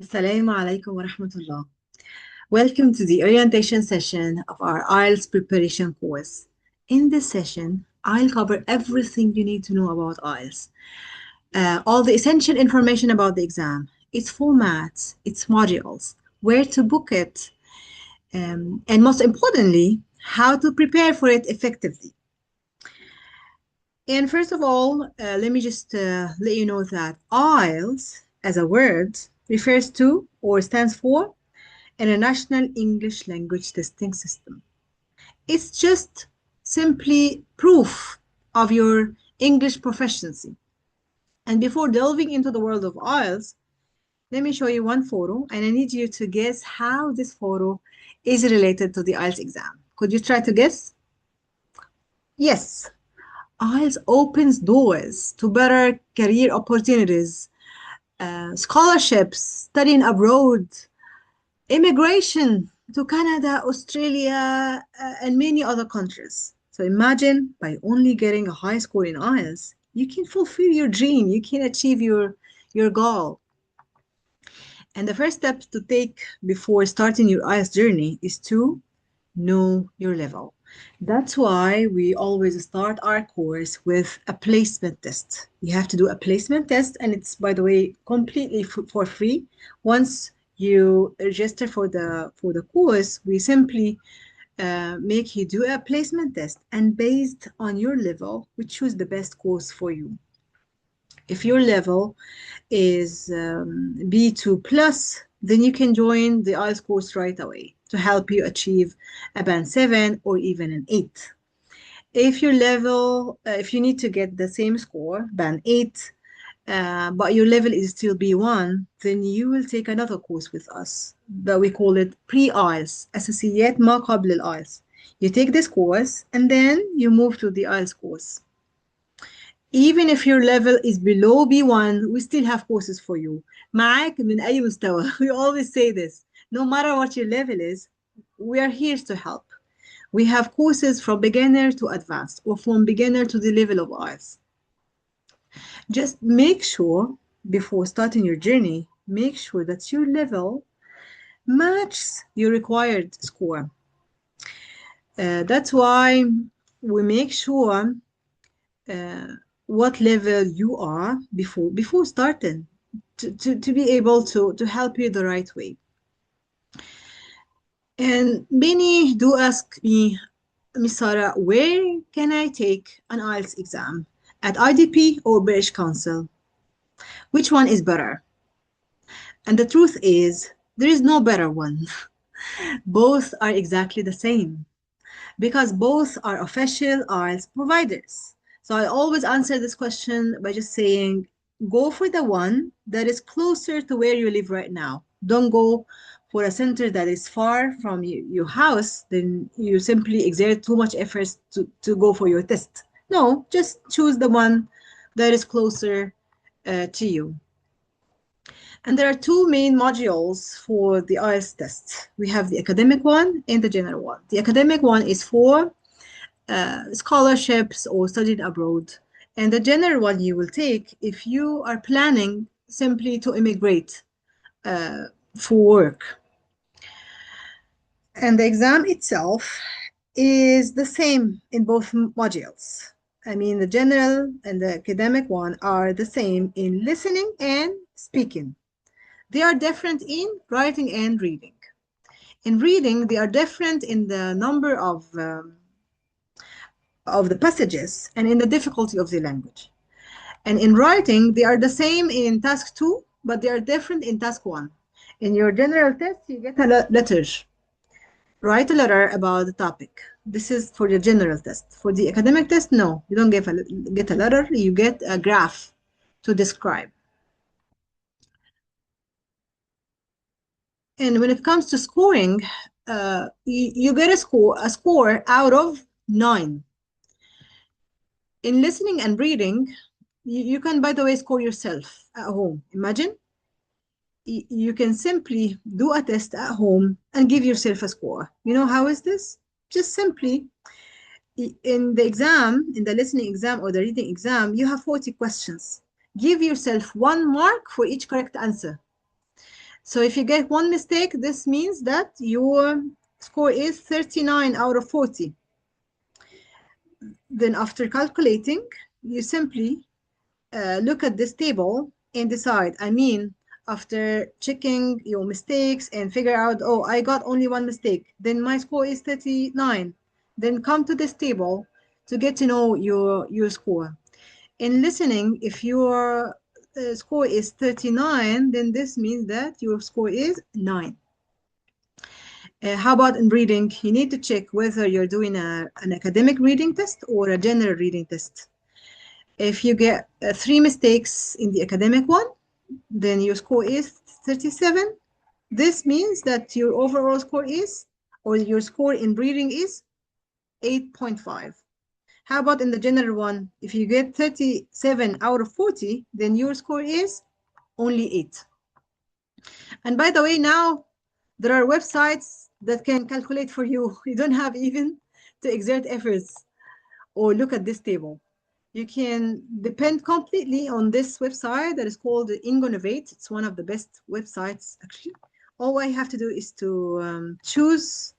Assalamu alaikum wa rahmatullah. Welcome to the orientation session of our IELTS preparation course. In this session, I'll cover everything you need to know about IELTS, all the essential information about the exam, its formats, its modules, where to book it, and most importantly, how to prepare for it effectively. And first of all, let me just let you know that IELTS as a word refers to or stands for International English Language Testing System. It's just simply proof of your English proficiency. And before delving into the world of IELTS, let me show you one photo, and I need you to guess how this photo is related to the IELTS exam. Could you try to guess? Yes, IELTS opens doors to better career opportunities, scholarships, studying abroad, immigration to Canada, Australia, and many other countries. So imagine by only getting a high score in IELTS, you can fulfill your dream, you can achieve your goal. And the first step to take before starting your IELTS journey is to know your level. That's why we always start our course with a placement test. You have to do a placement test, and it's, by the way, completely for free. Once you register for the course, we simply make you do a placement test, and based on your level, we choose the best course for you. If your level is B2 plus, then you can join the IELTS course right away to help you achieve a band 7 or even an 8. If your level, if you need to get the same score, band 8, but your level is still B1, then you will take another course with us. But we call it pre-IELTS, أساسيات ما قبل الIELTS. You take this course and then you move to the IELTS course. Even if your level is below B1, we still have courses for you. معاك من أي مستوى. We always say this. No matter what your level is, we are here to help. We have courses from beginner to advanced or from beginner to the level of IELTS. Just make sure before starting your journey, make sure that your level matches your required score. That's why we make sure what level you are before starting to be able to help you the right way. And many do ask me, Miss Sarah, where can I take an IELTS exam? At IDP or British Council? Which one is better? And the truth is, there is no better one. Both are exactly the same because both are official IELTS providers. So I always answer this question by just saying, go for the one that is closer to where you live right now. Don't go for a center that is far from your house, then you simply exert too much effort to go for your test. No, just choose the one that is closer to you. And there are two main modules for the IELTS test. We have the academic one and the general one. The academic one is for scholarships or studying abroad. And the general one you will take if you are planning simply to immigrate for work. And the exam itself is the same in both modules. I mean, the general and the academic one are the same in listening and speaking. They are different in writing and reading. In reading, they are different in the number of the passages and in the difficulty of the language. And in writing, they are the same in task 2, but they are different in task 1. In your general test, you get a letter. Write a letter about the topic. This is for the general test. For the academic test, no, you don't get a letter, you get a graph to describe. And when it comes to scoring, you get a score out of 9. In listening and reading, you can, by the way, score yourself at home. Imagine you can simply do a test at home and give yourself a score. You know how is this? Just simply in the exam, in the listening exam or the reading exam, you have 40 questions. Give yourself 1 mark for each correct answer. So if you get one mistake, this means that your score is 39 out of 40. Then after calculating, you simply look at this table and decide. I mean, after checking your mistakes and figure out, oh, I got only one mistake, then my score is 39. Then come to this table to get to know your score. In listening, if your score is 39, then this means that your score is 9. How about in reading? You need to check whether you're doing an academic reading test or a general reading test. If you get three mistakes in the academic one, then your score is 37. This means that your overall score is, or your score in reading is 8.5. How about in the general one? If you get 37 out of 40, then your score is only 8. And by the way, now there are websites that can calculate for you. You don't have even to exert efforts or look at this table. You can depend completely on this website that is called Ingonovate. It's one of the best websites, actually. All I have to do is to choose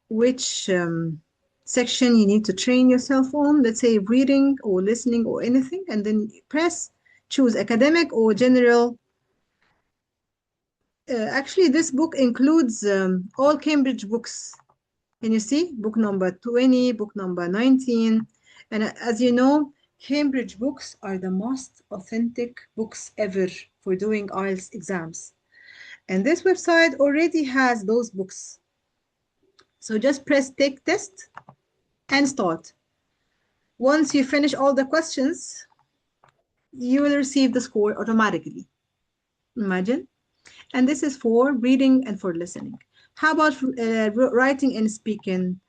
which section you need to train yourself on, let's say reading or listening or anything, and then press choose academic or general. Actually, this book includes all Cambridge books. Can you see? Book number 20, book number 19. And as you know, Cambridge books are the most authentic books ever for doing IELTS exams. And this website already has those books. So just press take test and start. Once you finish all the questions, you will receive the score automatically. Imagine. And this is for reading and for listening. How about writing and speaking?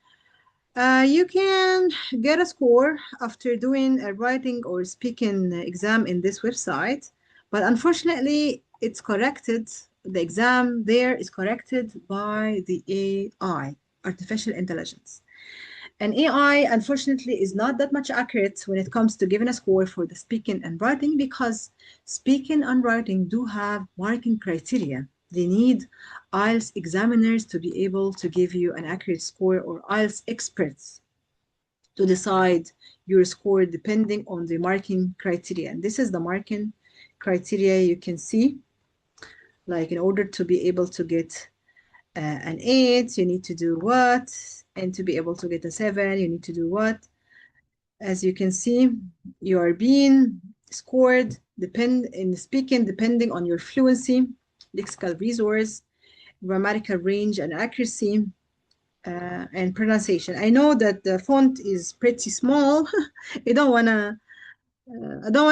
You can get a score after doing a writing or speaking exam in this website, but unfortunately, it's corrected. The exam there is corrected by the AI, artificial intelligence. And AI, unfortunately, is not that much accurate when it comes to giving a score for the speaking and writing because speaking and writing do have marking criteria. They need IELTS examiners to be able to give you an accurate score or IELTS experts to decide your score depending on the marking criteria. And this is the marking criteria you can see. Like in order to be able to get an 8, you need to do what? And to be able to get a 7, you need to do what? As you can see, you are being scored in speaking depending on your fluency, lexical resource, grammatical range and accuracy, and pronunciation. I know that the font is pretty small. I don't wanna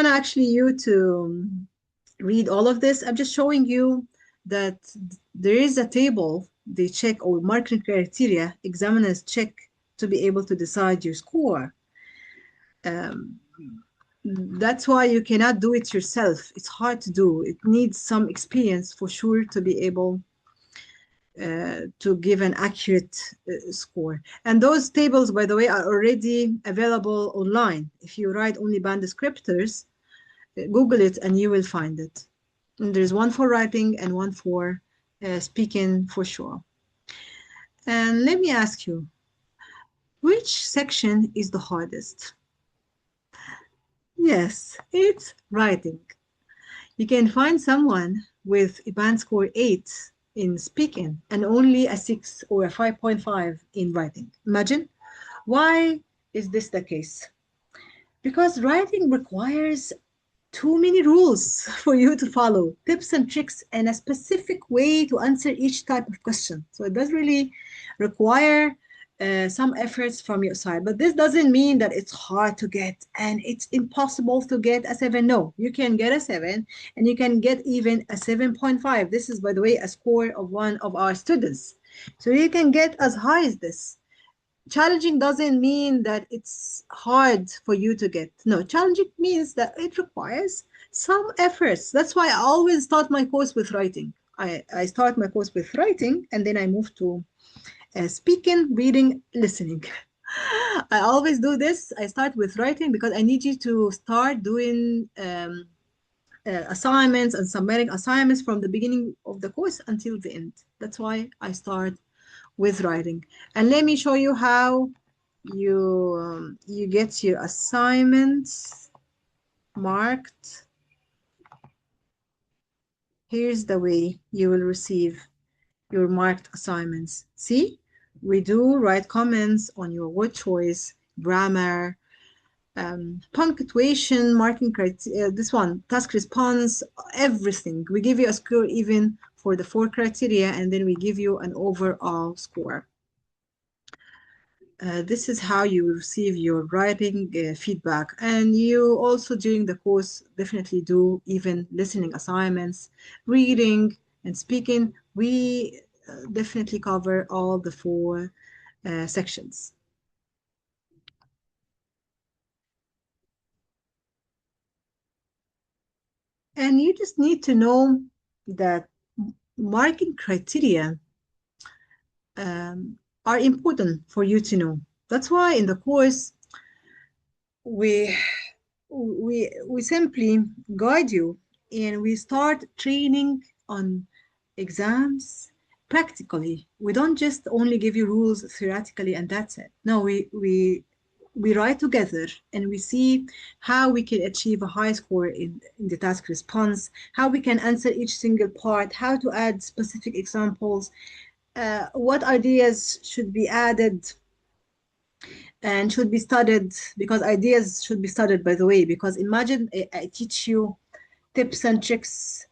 actually you to read all of this. I'm just showing you that there is a table they check or marking criteria examiners check to be able to decide your score. Um, that's why you cannot do it yourself. It's hard to do. It needs some experience for sure to be able to give an accurate score. And those tables, by the way, are already available online. If you write only band descriptors, Google it and you will find it. And there's one for writing and one for speaking for sure. And let me ask you, which section is the hardest? Yes, it's writing. You can find someone with a band score 8 in speaking and only a 6 or a 5.5 in writing. Imagine. Why is this the case? Because writing requires too many rules for you to follow, tips and tricks, and a specific way to answer each type of question. So it does really require some efforts from your side. But this doesn't mean that it's hard to get and it's impossible to get a 7. No, you can get a 7 and you can get even a 7.5. This is, by the way, a score of one of our students. So you can get as high as this. Challenging doesn't mean that it's hard for you to get. No, challenging means that it requires some efforts. That's why I always start my course with writing. I start my course with writing and then I move to speaking, reading, listening. I always do this. I start with writing because I need you to start doing assignments and submitting assignments from the beginning of the course until the end. That's why I start with writing. And let me show you how you get your assignments marked. Here's the way you will receive your marked assignments. See, we do write comments on your word choice, grammar, punctuation, marking criteria, this one, task response, everything. We give you a score even for the 4 criteria, and then we give you an overall score. This is how you receive your writing feedback. And you also, during the course, definitely do even listening assignments, reading, and speaking. We definitely cover all the 4 sections. And you just need to know that marking criteria are important for you to know. That's why in the course we we simply guide you and we start training on exams practically. We don't just only give you rules theoretically and that's it. No, we write together and we see how we can achieve a high score in the task response, how we can answer each single part, how to add specific examples, what ideas should be added and should be studied, because ideas should be studied, by the way, because imagine I teach you tips and tricks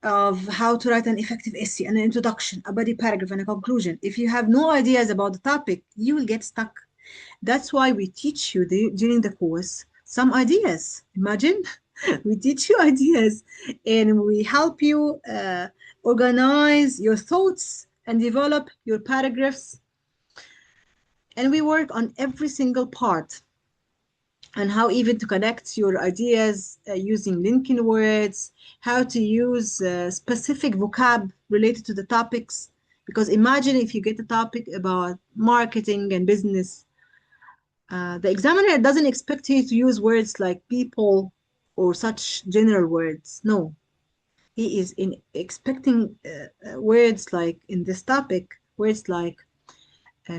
of how to write an effective essay, an introduction, a body paragraph, and a conclusion. If you have no ideas about the topic, you will get stuck. That's why we teach you during the course some ideas. Imagine we teach you ideas and we help you organize your thoughts and develop your paragraphs. And we work on every single part and how even to connect your ideas using linking words, how to use specific vocab related to the topics. Because imagine if you get a topic about marketing and business, the examiner doesn't expect you to use words like people or such general words. No, he is expecting words like in this topic, words like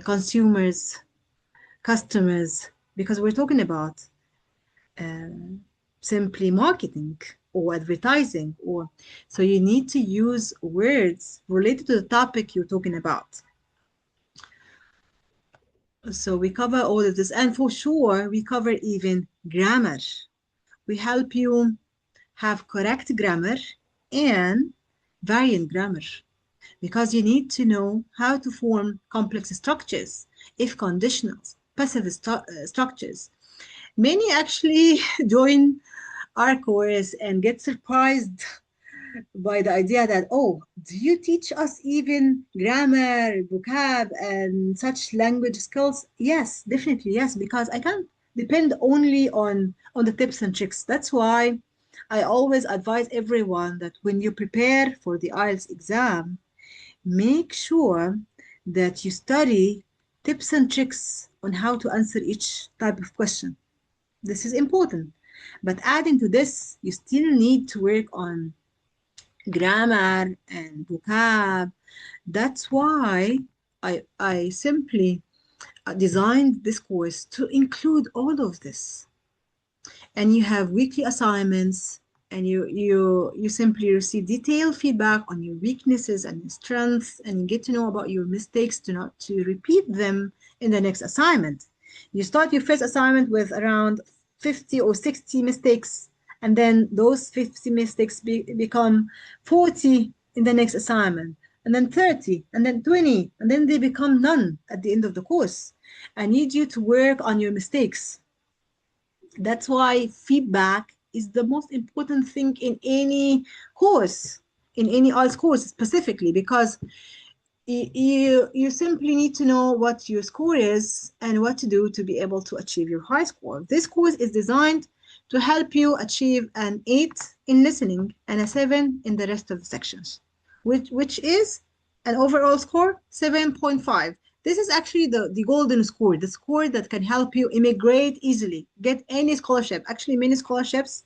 consumers, customers, because we're talking about uh, simply marketing or advertising, or so you need to use words related to the topic you're talking about. So we cover all of this, and for sure we cover even grammar. We help you have correct grammar and variant grammar, because you need to know how to form complex structures, if conditionals, passive structures. Many actually join our course and get surprised by the idea that, oh, do you teach us even grammar, vocab, and such language skills? Yes, definitely, yes, because I can't depend only on the tips and tricks. That's why I always advise everyone that when you prepare for the IELTS exam, make sure that you study tips and tricks on how to answer each type of question. This is important. But adding to this, you still need to work on grammar and vocab. That's why I simply designed this course to include all of this. And you have weekly assignments, and you simply receive detailed feedback on your weaknesses and your strengths, and you get to know about your mistakes to not to repeat them in the next assignment. You start your first assignment with around 50 or 60 mistakes, and then those 50 mistakes become 40 in the next assignment, and then 30, and then 20, and then they become none at the end of the course. I need you to work on your mistakes. That's why feedback is the most important thing in any course, in any IELTS course specifically, because you simply need to know what your score is and what to do to be able to achieve your high score. This course is designed to help you achieve an 8 in listening and a 7 in the rest of the sections, which is an overall score 7.5. This is actually the golden score, the score that can help you immigrate easily, get any scholarship. Actually, many scholarships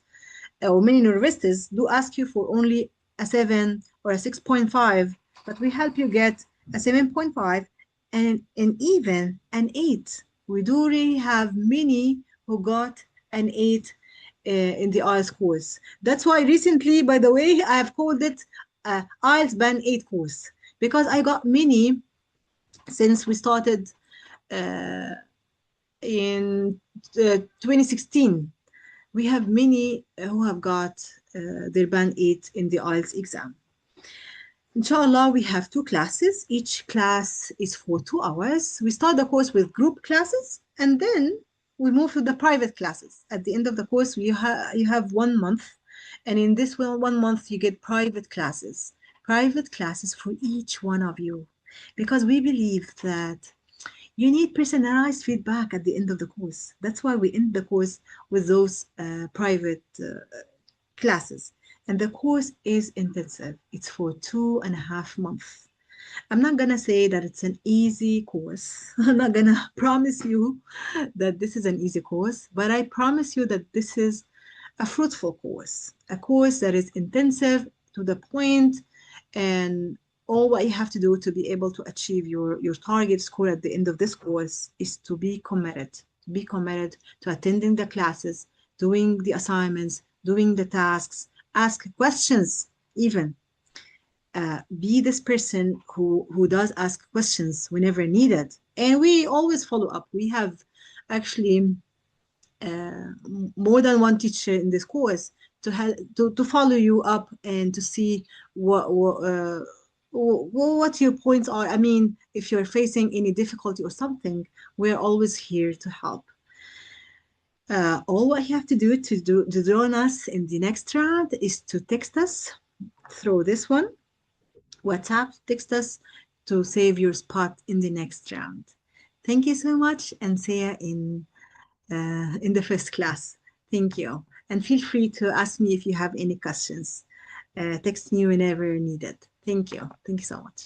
or many universities do ask you for only a 7 or a 6.5, but we help you get a 7.5 and even an 8. We do really have many who got an 8 in the IELTS course. That's why recently, by the way, I have called it IELTS Band 8 course, because I got many since we started uh, in 2016. We have many who have got their band 8 in the IELTS exam. Inshallah, we have two classes. Each class is for 2 hours. We start the course with group classes, and then we move to the private classes. At the end of the course, you have 1 month, and in this 1 month, you get private classes. Private classes for each one of you, because we believe that you need personalized feedback at the end of the course. That's why we end the course with those private classes. And the course is intensive. It's for 2.5 months. I'm not gonna say that it's an easy course. I'm not gonna promise you that this is an easy course, but I promise you that this is a fruitful course, a course that is intensive, to the point, and all what you have to do to be able to achieve your target score at the end of this course is to be committed. Be committed to attending the classes, doing the assignments, doing the tasks, ask questions even. Be this person who does ask questions whenever needed. And we always follow up. We have actually more than one teacher in this course to help to follow you up and to see what your points are. I mean, if you're facing any difficulty or something, we're always here to help. All what you have to do to join us in the next round is to text us through this one, WhatsApp, text us to save your spot in the next round. Thank you so much, and see you in the first class. Thank you. And feel free to ask me if you have any questions. Text me whenever needed. Thank you. Thank you so much.